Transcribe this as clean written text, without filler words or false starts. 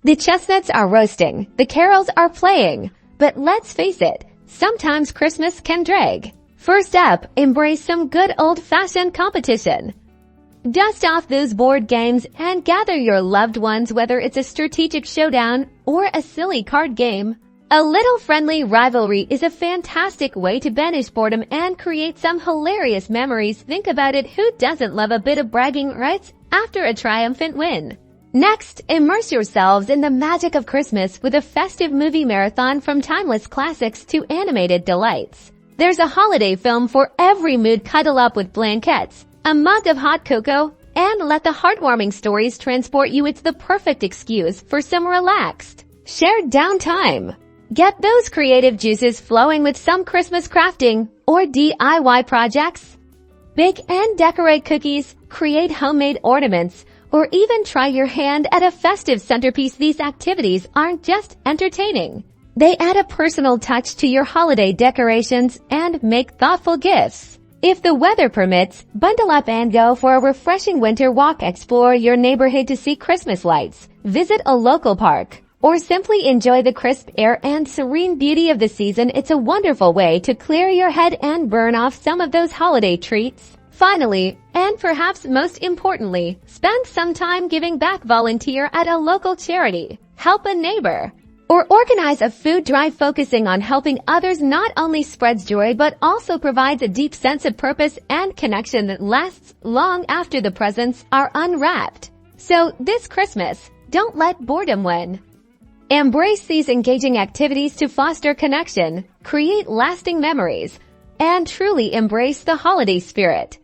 The chestnuts are roasting, the carols are playing, but let's face it, sometimes Christmas can drag. First up, embrace some good old-fashioned competition. Dust off those board games and gather your loved ones, whether it's a strategic showdown or a silly card game. A little friendly rivalry is a fantastic way to banish boredom and create some hilarious memories. Think about it, who doesn't love a bit of bragging rights after a triumphant win? Next, immerse yourselves in the magic of Christmas with a festive movie marathon, from timeless classics to animated delights. There's a holiday film for every mood. Cuddle up with blankets, a mug of hot cocoa, and let the heartwarming stories transport you. It's the perfect excuse for some relaxed, shared downtime. Get those creative juices flowing with some Christmas crafting or DIY projects. Bake and decorate cookies, create homemade ornaments, or even try your hand at a festive centerpiece. These activities aren't just entertaining. They add a personal touch to your holiday decorations and make thoughtful gifts. If the weather permits, bundle up and go for a refreshing winter walk. Explore your neighborhood to see Christmas lights, visit a local park, or simply enjoy the crisp air and serene beauty of the season. It's a wonderful way to clear your head and burn off some of those holiday treats. Finally, and perhaps most importantly, spend some time giving back. Volunteer at a local charity, help a neighbor, or organize a food drive. Focusing on helping others not only spreads joy but also provides a deep sense of purpose and connection that lasts long after the presents are unwrapped. So this Christmas, don't let boredom win. Embrace these engaging activities to foster connection, create lasting memories, and truly embrace the holiday spirit.